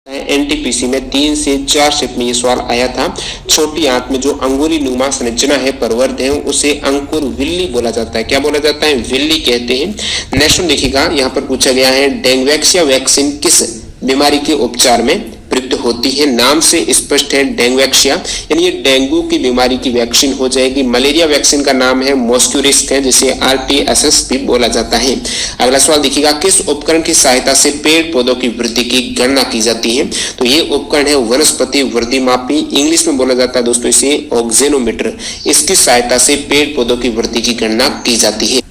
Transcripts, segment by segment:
NTPC में 3 से 4 shift में ये सवाल आया था। छोटी आंत में जो अंगूरी नुमा संरचना है परवर्ध है उसे अंकुर विल्ली बोला जाता है। क्या बोला जाता है? विल्ली कहते हैं। नेक्स्ट देखिएगा, यहाँ पर पूछा गया है डेंगुवैक्सिया वैक्सीन किस बीमारी के उपचार में प्रयुक्त होती है? नाम से स्पष्ट है, डेंगुवैक्सिया यानी ये डेंगू की बीमारी की वैक्सीन हो जाएगी। मलेरिया वैक्सीन का नाम है मॉस्क्यूरिस्क है, जिसे आरटीएसएस भी बोला जाता है। अगला सवाल देखिएगा, किस उपकरण की सहायता से पेड़ पौधों की वृद्धि की गणना की जाती है? तो ये उपकरण है वनस्पति वृद्धि मापी, इंग्लिश में बोला जाता है दोस्तों इसे ऑक्जेनोमीटर। इसकी सहायता से पेड़ पौधों की वृद्धि की गणना की जाती है।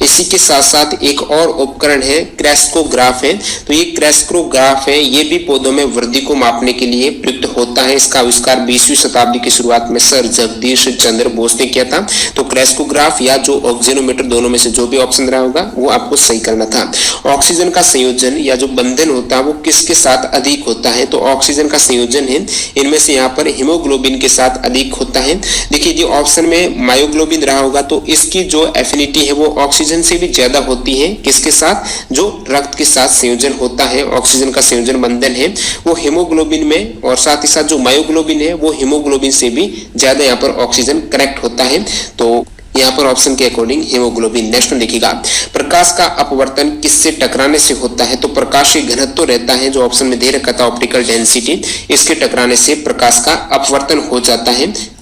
इसी के साथ साथ एक और उपकरण है क्रेस्कोग्राफ है। तो ये क्रेस्कोग्राफ है, ये भी पौधों में वृद्धि को मापने के लिए प्रयुक्त होता है। इसका आविष्कार 20वीं शताब्दी की शुरुआत में सर जगदीश चंद्र बोस ने किया था। तो क्रेस्कोग्राफ या जो ऑक्सीजनोमीटर, दोनों में से जो भी ऑप्शन रहा होगा वो आपको सही करना था। ऑक्सीजन का संयोजन या जो बंधन होता है वो किसके साथ अधिक होता है? तो ऑक्सीजन का संयोजन है इनमें से यहाँ पर हीमोग्लोबिन के साथ अधिक होता है। देखिए जो ऑप्शन में मायोग्लोबिन रहा होगा तो इसकी जो एफिनिटी है वो ऑक्सीजन से भी ज्यादा होती है। किसके साथ? जो रक्त के साथ संयोजन होता है, ऑक्सीजन का संयोजन बंधन है वो हीमोग्लोबिन में, और साथ ही साथ जो मायोग्लोबिन है वो हीमोग्लोबिन से भी ज्यादा यहाँ पर ऑक्सीजन कनेक्ट होता है। तो यहाँ पर ऑप्शन के अकॉर्डिंग हीमोग्लोबिन। नेक्स्ट देखिएगा, प्रकाश का अपवर्तन किससे टकराने से होता है? तो प्रकाश की घनत्व तो रहता है जो ऑप्शन में दे रखा था ऑप्टिकल डेंसिटी, इसके टकराने से प्रकाश का अपवर्तन हो जाता है।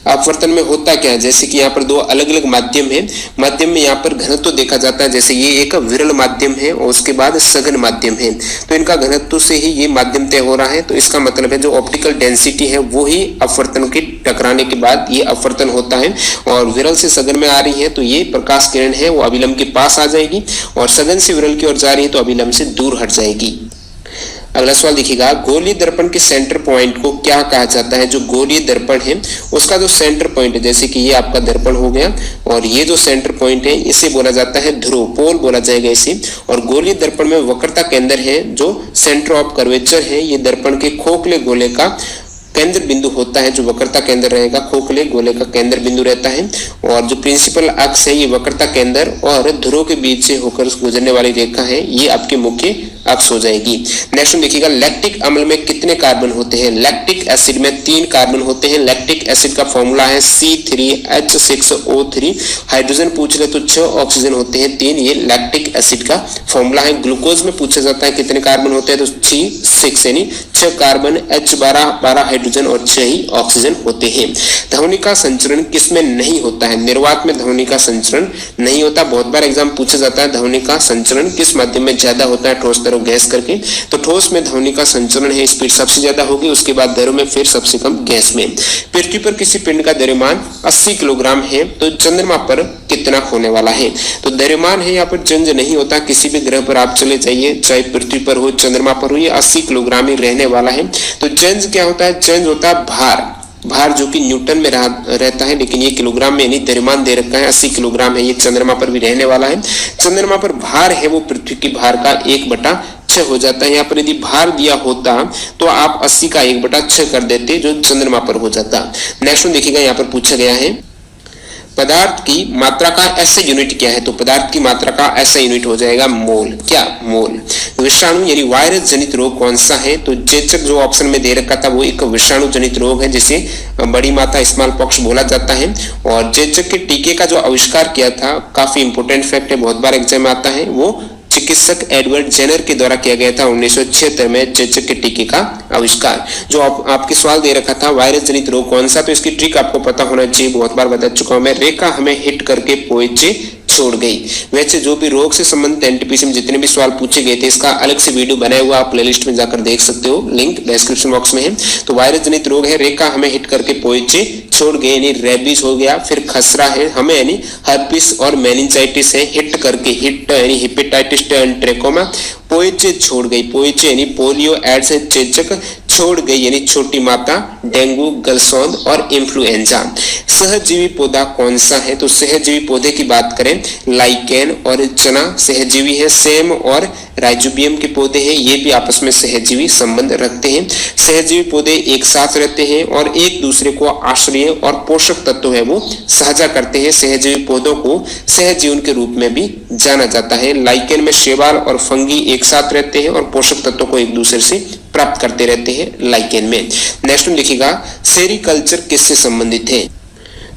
अपवर्तन में होता क्या है? जैसे कि यहाँ पर दो अलग अलग माध्यम है, माध्यम में यहाँ पर घनत्व तो देखा जाता है, जैसे ये एक विरल माध्यम है और उसके बाद सघन माध्यम है। तो इनका घनत्व से ही ये माध्यम तय हो रहा है। तो इसका मतलब है जो ऑप्टिकल डेंसिटी है वो ही अपवर्तन के टकराने के बाद ये अपवर्तन होता है, और विरल से सघन में आ रही है तो ये प्रकाश किरण है वो अभिलंब के पास आ जाएगी, और सघन से विरल की ओर जा रही है तो अभिलंब से दूर हट जाएगी। अगला सवाल देखिएगा, गोलीय दर्पण के सेंटर पॉइंट को क्या कहा जाता है? जो गोलीय दर्पण है उसका जो सेंटर पॉइंट है, जैसे कि ये आपका दर्पण हो गया और ये जो सेंटर पॉइंट है इसे बोला जाता है ध्रुव, पोल बोला जाएगा इसे। और गोलीय दर्पण में वक्रता केंद्र है जो सेंटर ऑफ कर्वेचर है, ये दर्पण के खोखले गोले का केंद्र बिंदु होता है। जो वक्रता केंद्र रहेगा खोखले गोले का केंद्र बिंदु रहता है, और जो प्रिंसिपल अक्ष है ये वक्रता केंद्र और ध्रुव के बीच से होकर गुजरने वाली रेखा है, ये आपके मुख्य अक्ष हो जाएगी। नेक्स्ट देखिएगा, लैक्टिक अम्ल में कितने कार्बन होते हैं? लैक्टिक एसिड में 3 कार्बन होते हैं। लैक्टिक एसिड का फॉर्मूला है C3H6O3। हाइड्रोजन पूछ रहे तो 6 ऑक्सीजन होते हैं 3, ये लैक्टिक एसिड का फॉर्मूला है। ग्लूकोज में पूछा जाता है कितने कार्बन होते हैं? तो 6 यानी 6 कार्बन, H12 हाइड्रोजन और 6 ही ऑक्सीजन होते हैं। ध्वनि का संचरण किसमें नहीं होता है? निर्वात में ध्वनि का संचरण नहीं होता। बहुत बार एग्जाम पूछा जाता है ध्वनि का संचरण किस माध्यम में ज्यादा होता है? ठोस तरल गैस करके। तो ठोस में ध्वनि का संचरण है, स्पीड सबसे ज्यादा होगी, उसके बाद द्रव में, फिर सबसे कम गैस में। पृथ्वी पर किसी पिंड का द्रव्यमान 80 किलोग्राम है तो चंद्रमा पर कितना होने वाला है? तो द्रव्यमान है यहाँ पर चेंज नहीं होता, किसी भी ग्रह पर आप चले जाइए, चाहे पृथ्वी पर हो चंद्रमा पर हो, ये 80 किलोग्राम ही रहने वाला है। तो चेंज क्या होता है? चेंज होता है भार जो कि न्यूटन में रहता है, लेकिन ये किलोग्राम में यानी द्रव्यमान दे रखा है 80 किलोग्राम है, ये चंद्रमा पर भी रहने वाला है। चंद्रमा पर भार है वो पृथ्वी की भार का 1/6 हो जाता है। यहाँ पर यदि भार दिया होता तो आप 80 का 1/6 कर देते, जो चंद्रमा पर हो जाता। नेक्स्ट देखिएगा, यहाँ पर पूछा गया है पदार्थ की मात्रा का ऐसा यूनिट क्या है? तो पदार्थ की मात्रा का ऐसा यूनिट हो जाएगा मोल। क्या? मोल। विषाणु यानी वायरस जनित रोग कौन सा है? तो चेचक जो ऑप्शन में दे रखा था वो एक विषाणु जनित रोग है जिसे बड़ी माता स्मॉल पॉक्स बोला जाता है। और चेचक के टीके का जो आविष्कार किया था, काफी इंपोर्टेंट फैक्ट है, बहुत बार एग्जाम में आता है, वो चिकित्सक एडवर्ड जेनर के द्वारा किया गया था 1976 में चेचक के टीके का आविष्कार। जो आपके सवाल दे रखा था वायरस जनित रोग कौन सा, तो इसकी ट्रिक आपको पता होना चाहिए, बहुत बार बता चुका हूं मैं। रेखा हमें हिट करके पोइचे छोड़ गई। वैसे जो भी रोग से संबंधित एनटीपीसी में जितने भी सवाल पूछे गए थे इसका अलग से वीडियो बनाया हुआ आप प्लेलिस्ट में जाकर देख सकते हो, लिंक डिस्क्रिप्शन बॉक्स में है। तो वायरस जनित रोग है रेखा हमें हिट करके पोइचे छोड़ गए, यानी रेबीज हो गया, फिर खसरा है हमें यानी हर्पिस और मेनिंजाइटिस है हिट करके, हिट यानी हेपेटाइटिस एंड ट्रेकोमा, पोइचे छोड़ गई, पोइचे यानी पोलियो, एड्स है चेचक, छोड़ गई यानी छोटी माता, डेंगू, गलसौंद और इन्फ्लुएंजा। सहजीवी पौधा कौन सा है? तो सहजीवी पौधे की बात करें, लाइकेन और चना सहजीवी है, सेम और राइजोबियम के पौधे हैं, ये भी आपस में सहजीवी संबंध रखते हैं। सहजीवी पौधे एक साथ रहते हैं और एक दूसरे को आश्रय और पोषक तत्व है वो साझा करते हैं। सहजीवी पौधों को सहजीवन के रूप में भी जाना जाता है। लाइकेन में शैवाल और फंगी एक साथ रहते हैं और पोषक तत्वों को एक दूसरे से प्राप्त करते रहते हैं लाइकेन में। नेक्स्ट देखिएगा सेरीकल्चर किससे संबंधित है?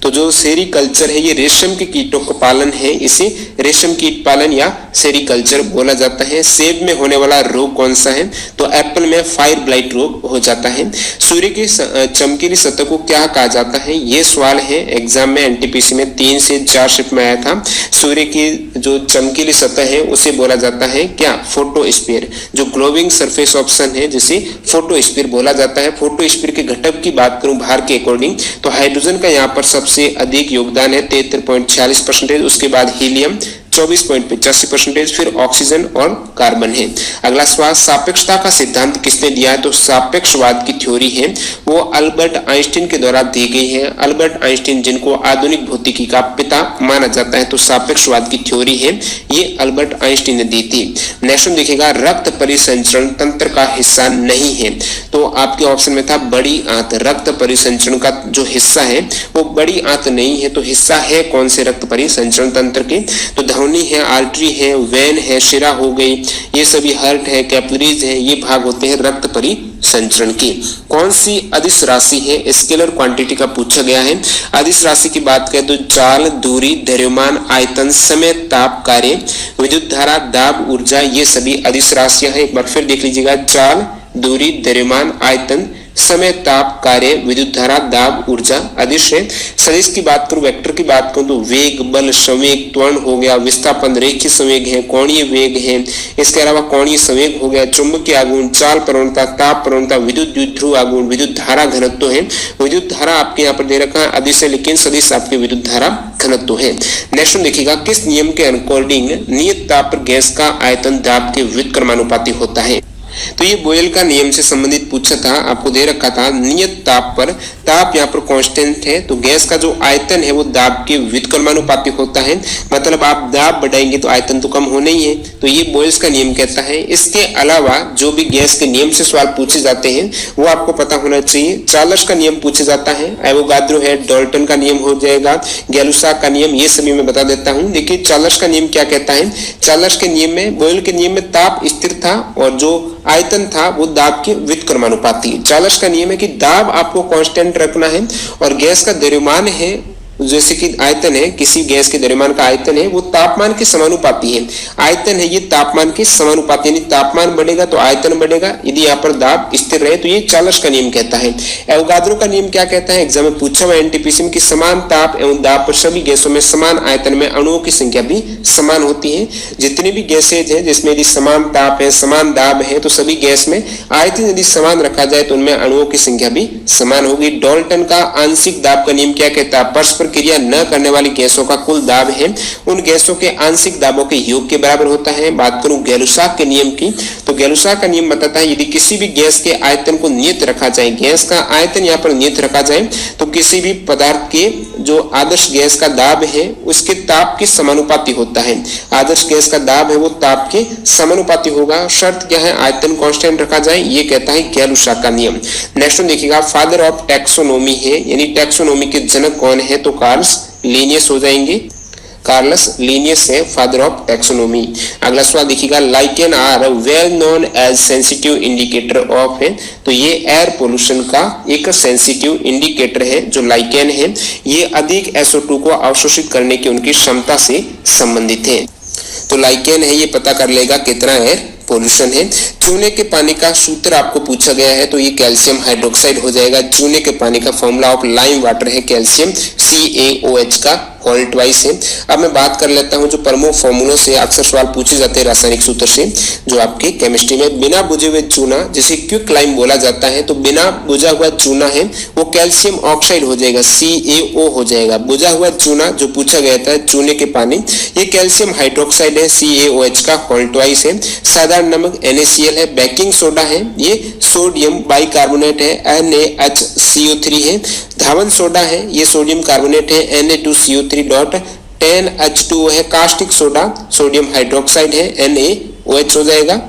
तो जो सेरीकल्चर है ये रेशम के कीटों का पालन है, इसे रेशम कीट पालन या सेरीकल्चर बोला जाता है। सेब में होने वाला रोग कौन सा है? तो एप्पल में फायर ब्लाइट रोग हो जाता है। सूर्य की चमकीली सतह को क्या कहा जाता है? ये सवाल है एग्जाम में एनटीपीसी में 3 से 4 शिफ्ट में आया था। सूर्य की जो चमकीली सतह है उसे बोला जाता है क्या? फोटोस्फीयर। जो ग्लोविंग सरफेस ऑप्शन है जिसे फोटोस्फीयर बोला जाता है। फोटोस्फीयर के घटक की बात करूं भार के अकॉर्डिंग तो हाइड्रोजन का यहाँ पर सबसे अधिक योगदान है 73.46%, उसके बाद हीलियम 24.85%, फिर ऑक्सीजन और कार्बन है। अगला सवाल सापेक्षता का सिद्धांत किसने दिया है? तो सापेक्षवाद की थ्योरी है वो अल्बर्ट आइंस्टीन के द्वारा दी गई है। अल्बर्ट आइंस्टीन जिनको आधुनिक भौतिकी का पिता माना जाता है, तो सापेक्षवाद की थ्योरी है ये अल्बर्ट आइंस्टीन ने दी थी। नेक्स्ट देखिएगा रक्त परिसंचरण तंत्र का हिस्सा नहीं है, तो आपके ऑप्शन में था बड़ी आंत। रक्त परिसंचरण का जो हिस्सा है वो बड़ी आंत नहीं है, तो हिस्सा है कौन से रक्त परिसंचरण तंत्र के? तो धमनी है, आर्टरी है, वेन है, शिरा हो गई, ये सभी हार्ट है, कैपिलरीज है, ये भाग होते हैं रक्त परिसंचरण की। कौन सी अदिश राशि है? स्केलर क्वांटिटी का पूछा गया है। अदिश राशि की बात करें तो चाल, दूरी, द्रव्यमान, आयतन, समय, ताप, कार्य, विद्युत धारा, दाब, ऊर्जा, ये सभी अदिश राशियां हैं। एक बार फिर देख लीजिएगा, चाल, दूरी, द्रव्यमान, आयतन, समय, ताप, कार्य, विद्युत धारा, दाब, ऊर्जा अदिश है। सदिश की बात करूं, वेक्टर की बात करूं तो वेग, बल, संवेग, त्वरण हो गया, विस्थापन, रेखीय संवेग है, कोणीय वेग है, इसके अलावा कोणीय संवेग हो गया, चुंबकीय आघूर्ण, चाल प्रवणता, ताप प्रवणता, विद्युत द्विध्रुव आघूर्ण, विद्युत धारा घनत्व है। विद्युत धारा आपके यहाँ पर दे रखा है अदिश है, लेकिन सदिश आपके विद्युत धारा घनत्व है। नेक्स्ट देखिएगा किस नियम के अकॉर्डिंग नियत ताप पर गैस का आयतन दाब के व्युत्क्रमानुपाती होता है? तो ये बोयल का नियम से संबंधित पूछा था, आपको दे रखा था नियत ताप पर, ताप यहाँ पर कांस्टेंट है तो गैस का जो आयतन है वो दाब के व्युत्क्रमानुपाती होता है। मतलब आप दाब बढ़ाएंगे तो आयतन तो कम होना ही है, तो ये बोयल्स का नियम कहता है। इसके अलावा जो भी गैस के नियम से सवाल पूछे जाते हैं वो आपको पता होना चाहिए। चार्ल्स का नियम पूछा जाता है, एवोगाद्रो है, डाल्टन का नियम हो जाएगा, गैलुसाक का नियम, ये सभी मैं बता देता हूँ। देखिए चार्ल्स का नियम क्या कहता है? चार्ल्स के नियम में, बोयल के नियम में ताप स्थिर था और जो आयतन था वो दाब के व्युत्क्रमानुपाती। चार्ल्स का नियम है कि दाब आपको कांस्टेंट रखना है और गैस का द्रव्यमान है जैसे कि आयतन है, किसी गैस के द्रव्यमान का आयतन है वो तापमान के समानुपाती है। आयतन है ये तापमान के समानुपाती, यानी तापमान बढ़ेगा तो आयतन बढ़ेगा, यदि यहाँ पर दाब स्थिर रहे तो ये चार्ल्स का नियम कहता है। एवोगाद्रो का नियम क्या कहता है? एग्जाम में पूछा हुआ एनटीपीसी में कि समान ताप एवं दाब पर सभी गैसों में समान आयतन में अणुओं की संख्या भी समान होती है। जितनी भी गैसेज है जिसमें यदि समान ताप है, समान दाब है, तो सभी गैस में आयतन यदि समान रखा जाए तो उनमें अणुओं की संख्या भी समान होगी। डाल्टन का आंशिक दाब का नियम क्या कहता है? परस्पर क्रिया न करने वाली गैसों का कुल दाब है उन गैसों के आंशिक दाबों के योग के बराबर होता है। बात करूं गैलुसाक के नियम की, तो गैलुसाक का नियम बताता है यदि किसी भी गैस के आयतन को नियत रखा जाए, गैस का आयतन यहाँ पर नियत रखा जाए, तो किसी भी पदार्थ के जो आदर्श गैस का दाब है उसके ताप के समानुपाती होता है। आदर्श गैस का दाब है वो ताप के समानुपाती होगा। शर्त क्या है? आयतन कांस्टेंट रखा जाए, ये कहता है गैलुसाक का नियम। नेक्स्ट देखिएगा फादर ऑफ टैक्सोनॉमी है, यानी टैक्सोनॉमी के जनक कौन है? तो कार्ल्स लिनियस हो जाएंगे। कार्लस लिनियस है फादर ऑफ टैक्सोनॉमी। अगला सवाल देखिएगा lichen are well known as sensitive indicator of है, तो ये एयर पोल्यूशन का एक सेंसिटिव इंडिकेटर है। जो लाइकेन है ये अधिक SO2 को अवशोषित करने की उनकी क्षमता से संबंधित है। तो लाइकेन है ये पता कर लेगा कितना एयर पोल्यूशन है। चूने के पानी का सूत्र आपको पूछा गया है, तो ये कैल्शियम हाइड्रोक्साइड हो जाएगा। चूने के पानी का फॉर्मूला ऑफ लाइम वाटर है कैल्शियम CaOH का होल ट्वाइस है। अब मैं बात कर लेता हूं जो प्रमुख फॉर्मूलों से अक्सर सवाल पूछे जाते हैं रासायनिक सूत्र से, जो आपके केमिस्ट्री में बिना बुझे हुए चूना जिसे क्विक लाइम बोला जाता है, तो बिना बुझा हुआ चूना है वो कैल्शियम ऑक्साइड हो जाएगा, CaO हो जाएगा। बुझा हुआ चूना जो पूछा गया था चूने के पानी, ये कैल्शियम हाइड्रोक्साइड है, CaOH का होल ट्वाइस है। साधारण नमक NaCl है। बेकिंग सोडा है ये सोडियम बाइकार्बोनेट है, NaHCO3 है। धावन सोडा है ये सोडियम कार्बोनेट है, Na2CO3.10H2O है। कास्टिक सोडा सोडियम हाइड्रोक्साइड है, NaOH हो जाएगा।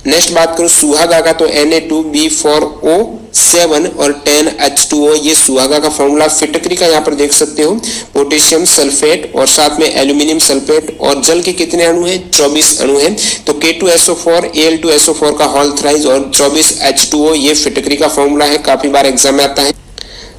नेक्स्ट बात करूं सुहागा का, तो Na2B4O7 और 10H2O, ये सुहागा का फॉर्मूला। फिटकरी का यहाँ पर देख सकते हो, पोटेशियम सल्फेट और साथ में एल्यूमिनियम सल्फेट, और जल के कितने अणु हैं, 24 अणु हैं। तो K2SO4 Al2SO4 का होल थ्राइस और 24H2O, ये फिटकरी का फॉर्मूला है, काफी बार एग्जाम में आता है।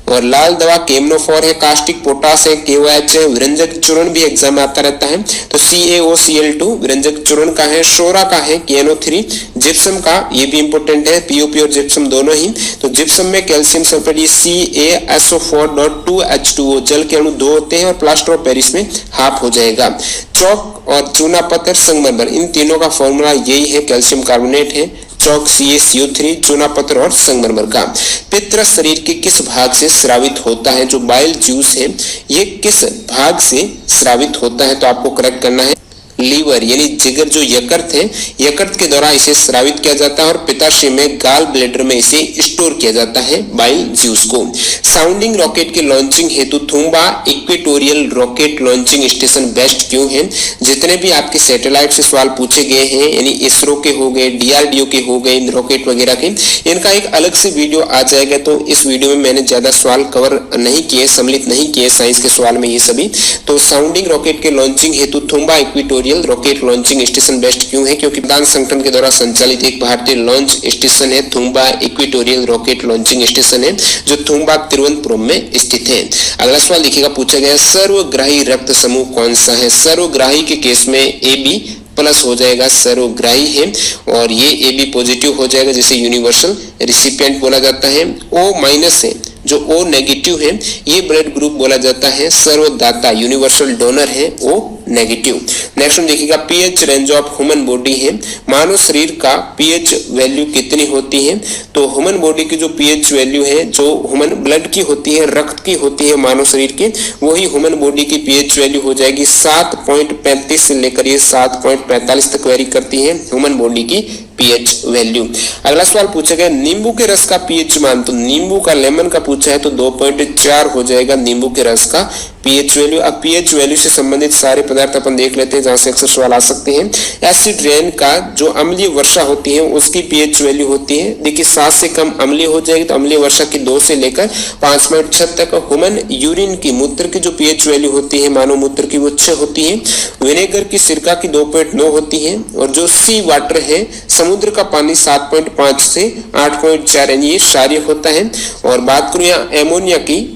और लाल दवा केमनोफोर है, कास्टिक पोटास है, KOH है, विरंजक चूर्ण भी एग्जाम में आता रहता है, तो CaOCl2 विरंजक चूर्ण का है। शोरा का है KNO3, जिप्सम का, ये भी इंपॉर्टेंट है, POP और जिप्सम दोनों ही। तो जिप्सम में कैल्शियम सल्फेट, CaSO4.2H2O, जल के अणु 2 होते हैं और प्लास्टर ऑफ पेरिस में हाफ हो जाएगा। चौक और चूना पत्थर संगमरमर, इन तीनों का फॉर्मूला यही है, कैल्शियम कार्बोनेट है, चौक CaCO3, चूना पत्थर और संगमरमर का। पित्त शरीर के किस भाग से स्रावित होता है, जो बाइल जूस है ये किस भाग से स्रावित होता है, तो आपको करेक्ट करना है लीवर, यानी जिगर जो यकृत है, यकृत के द्वारा इसे स्रावित किया जाता है और पित्ताशय में गाल ब्लैडर में इसे स्टोर किया जाता है बाइल जूस को। साउंडिंग रॉकेट के लॉन्चिंग हेतु Thumba equatorial rocket launching station best क्यों है? जितने भी आपके सैटेलाइट से सवाल पूछे गए हैं, यानी इसरो के हो गए, DRDO के हो गए, रॉकेट वगैरह के, इनका एक अलग से वीडियो आ जाएगा। तो इस वीडियो में मैंने ज्यादा सवाल कवर नहीं किए, सम्मिलित नहीं किए साइंस के सवाल में ये सभी। तो साउंडिंग रॉकेट के लॉन्चिंग हेतु Thumba equatorial rocket launching station best क्यों है? क्योंकि प्रधान संगठन के द्वारा संचालित एक भारतीय लॉन्च स्टेशन है, थूम्बा इक्वेटोरियल रॉकेट लॉन्चिंग स्टेशन है, जो थूम्बा तिरुवनंतपुरम में स्थित है। अगला सवाल देखिएगा, पूछा गया सर्वग्राही रक्त समूह कौन सा है? सर्वग्राही के केस में AB प्लस हो जाएगा, सर्वग्राही है, और ये AB पॉजिटिव हो जाएगा, जिसे यूनिवर्सल रिसिपिएंट बोला जाता है। O माइनस है, जो O नेगेटिव है, ये ब्लड ग्रुप बोला जाता है सर्वदाता, यूनिवर्सल डोनर है O नेगेटिव। नेक्स्ट देखिएगा, pH range of human body है, मानव शरीर का पीएच वैल्यू कितनी होती है? तो ह्यूमन बॉडी की जो पीएच वैल्यू है, जो ह्यूमन ब्लड की होती है, रक्त की होती है मानव शरीर की, वही ह्यूमन बॉडी की पीएच वैल्यू हो जाएगी 7.35 से लेकर ये 7.45 तक वेरी करती है ह्यूमन बॉडी की पीएच वैल्यू। अगला सवाल पूछा गया, नींबू के रस का पीएच मान, तो नींबू का, लेमन का पूछा है, तो 2.4 हो जाएगा नींबू के रस का पीएच वैल्यू। अब पीएच वैल्यू से संबंधित सारे पदार्थ अपन देख लेते हैं, जहां से अक्सर सवाल आ सकते हैं। एसिड रेन का जो अम्लीय वर्षा होती है, उसकी पीएच वैल्यू होती है, देखिए 7 से कम अम्लीय हो जाएगी, तो अम्लीय वर्षा की 2 से लेकर 5.6 तक। ह्यूमन यूरिन की, मूत्र की जो पीएच वैल्यू होती है, मानव मूत्र की, वो 6 होती है। विनेगर की, सिरका की 2.9 होती है, और जो सी वाटर है, समुद्र का पानी, 7.5 से 8.4, यानी ये क्षारीय होता है। और बात करूं यहाँ एमोनिया की,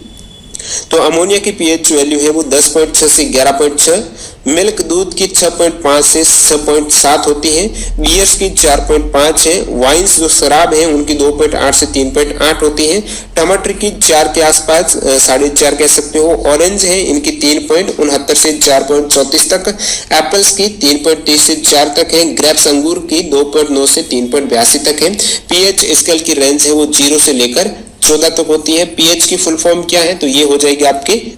तो अमोनिया की पीएच वैल्यू है वो 10.6 से 11.6, मिल्क दूध की 6.5 से 6.7 होती है, बियर्स की 4.5 है, वाइन्स जो शराब है उनकी 2.8 से 3.8 होती है, टमाटर की 4 के आसपास, 4.5 कह सकते हो, ऑरेंज है इनकी 3.69 से 4.34 तक, एप्पल्स की 3.30 से 4 तक है, ग्रेप्स अंगूर की 2.9 से 3.82 तक है। पीएच स्केल की रेंज है वो 0 से लेकर 14 तक होती है। पीएच की फुल फॉर्म क्या है? तो ये हो जाएगी आपकी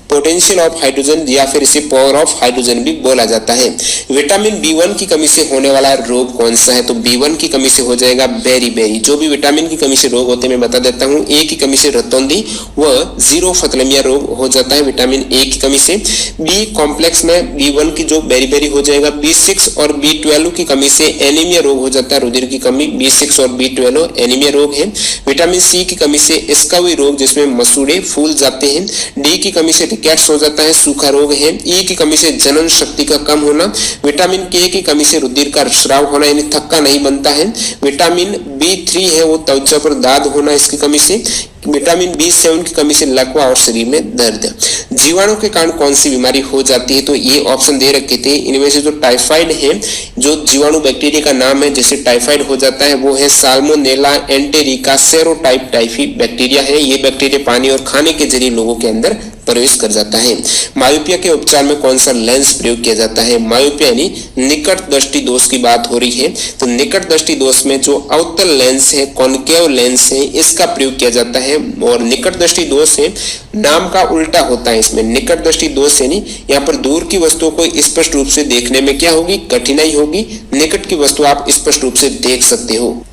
पोटेंशियल ऑफ हाइड्रोजन, या फिर इसे पावर ऑफ हाइड्रोजन भी बोला जाता है। विटामिन B1 की कमी से होने वाला रोग कौन सा है? तो B1 की कमी से हो जाएगा बेरी। जो भी विटामिन की कमी से रोग होते हैं मैं बता देता हूँ। A की कमी से रतौंधी व जीरोफथलेमिया रोग हो जाता है विटामिन A की कमी से। B कॉम्प्लेक्स में B1 की जो बेरी हो जाएगा। B6 और B12 की कमी से एनीमिया रोग हो जाता है, रुधिर की कमी। B6 और B12 एनीमिया रोग है। विटामिन C की कमी से स्कावी रोग, जिसमें मसूड़े फूल जाते हैं। D की कमी से रिकेट्स हो जाता है, सूखा रोग है। E की कमी से जनन शक्ति का कम होना। विटामिन K की कमी से रुधिर का स्राव होना, यानी थक्का नहीं बनता है। विटामिन B3 है वो त्वचा पर दाद होना इसकी कमी से। विटामिन B7 की कमी से लकवा और शरीर में दर्द। जीवाणु के कारण कौन सी बीमारी हो जाती है? तो ये ऑप्शन दे रखे थे, इनमें से जो टाइफाइड है, जो जीवाणु बैक्टीरिया का नाम है जैसे टाइफाइड हो जाता है, वो है salmonella enterica serotype typhi bacteria है। ये बैक्टीरिया पानी और खाने के जरिए लोगों के अंदर प्रवेश कर जाता है। मायोपिया के उपचार में कौन सा लेंस प्रयोग किया जाता है? मायोपिया यानी निकट दृष्टि दोष की बात हो रही है, तो निकट दृष्टि दोष में जो अवतल लेंस है, कॉनकेव लेंस है, इसका प्रयोग किया जाता है। और निकट दृष्टि दोष है, नाम का उल्टा होता है इसमें। निकट दृष्टि दोष यानी यहाँ पर दूर की वस्तुओं को स्पष्ट रूप से देखने में क्या होगी? कठिनाई होगी। निकट की वस्तु आप स्पष्ट रूप से देख सकते हो।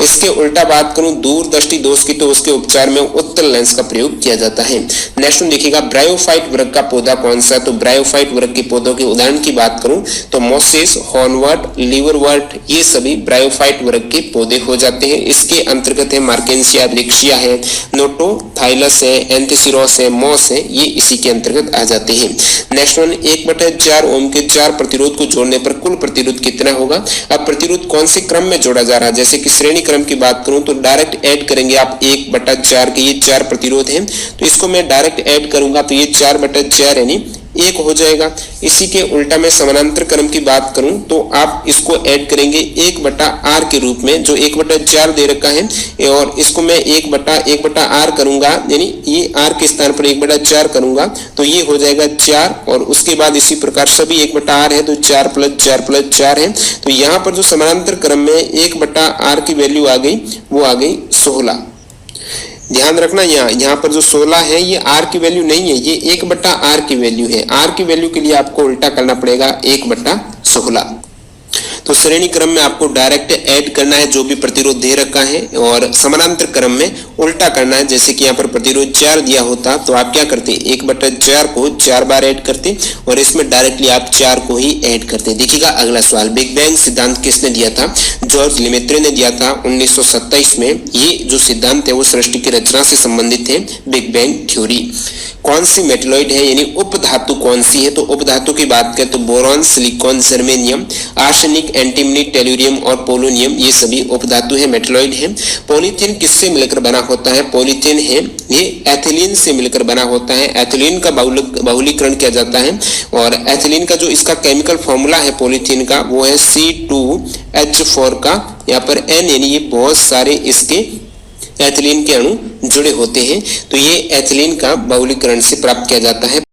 इसके उल्टा बात करूं दूरदृष्टि दोष की, तो उसके उपचार में उत्तल लेंस का प्रयोग किया जाता है। नेक्स्ट में देखिएगा ब्रायोफाइट वर्ग का पौधा कौन सा है, तो ब्रायोफाइट वर्ग के पौधों के उदाहरण की बात करूं तो मोसेस, हॉर्नवर्ट, लीवरवर्ट, ये सभी ब्रायोफाइट वर्ग के पौधे हो जाते हैं। इसके अंतर्गत है मार्केंसिया, लिक्सिया है, नोटोथाइलस है, एंथेसिरोस है, मॉस है, ये इसी के अंतर्गत आ जाते हैं। नेक्स्ट वन 1/4 ओम के 4 प्रतिरोध को जोड़ने पर कुल प्रतिरोध कितना होगा। अब प्रतिरोध कौन से क्रम में जोड़ा जा रहा है, जैसे कि श्रेणी क्रम की बात करूं तो डायरेक्ट ऐड करेंगे आप 1/4 के, ये 4 प्रतिरोध हैं तो इसको मैं डायरेक्ट ऐड करूंगा तो ये 4/4 यानी 1 हो जाएगा। इसी के उल्टा मैं समानांतर क्रम की बात करूं तो आप इसको ऐड करेंगे 1/r के रूप में, जो 1/4 दे रखा है, और इसको मैं 1/r करूंगा, यानी ये r के स्थान पर 1/4 करूंगा तो ये हो जाएगा 4, और उसके बाद इसी प्रकार सभी 1/r है तो 4 + 4 + 4 है। तो यहाँ पर जो समानांतर क्रम में 1/r की वैल्यू आ गई वो आ गई 16। ध्यान रखना यहाँ पर जो 16 है ये r की वैल्यू नहीं है, ये 1/r की वैल्यू है। r की वैल्यू के लिए आपको उल्टा करना पड़ेगा 1/16। तो श्रेणी क्रम में आपको डायरेक्ट ऐड करना है जो भी प्रतिरोध दे रखा है, और समानांतर क्रम में उल्टा करना है। जैसे कि यहाँ पर प्रतिरोध 4 दिया होता तो आप क्या करते 1/4 को 4 बार ऐड करते और इसमें डायरेक्टली आप 4 को ही ऐड करते। देखिएगा अगला सवाल, बिग बैंग सिद्धांत किसने दिया था, जॉर्ज लेमेत्रे ने दिया था 1927 में। ये जो सिद्धांत है वो सृष्टि की रचना से संबंधित है, बिग बैंग थ्योरी। कौन सी मेटलॉइड है यानी उपधातु कौन सी है, तो उपधातु की बात करें तो boron, silicon, germanium, arsenic, antimony, tellurium और पोलोनियम, ये सभी उपधातु है, मेटलॉइड है। पॉलीथीन किससे मिलकर बना होता है, पॉलीथीन है ये एथिलीन से मिलकर बना होता है। एथिलीन का बहुलीकरण किया जाता है, और एथिलीन का जो इसका केमिकल फॉर्मूला है पॉलीथीन का वो है C2H4 का, यहाँ पर N यानी ये बहुत सारे इसके एथिलीन के अणु जुड़े होते हैं। तो ये एथिलीन का बहुलीकरण से प्राप्त किया जाता है।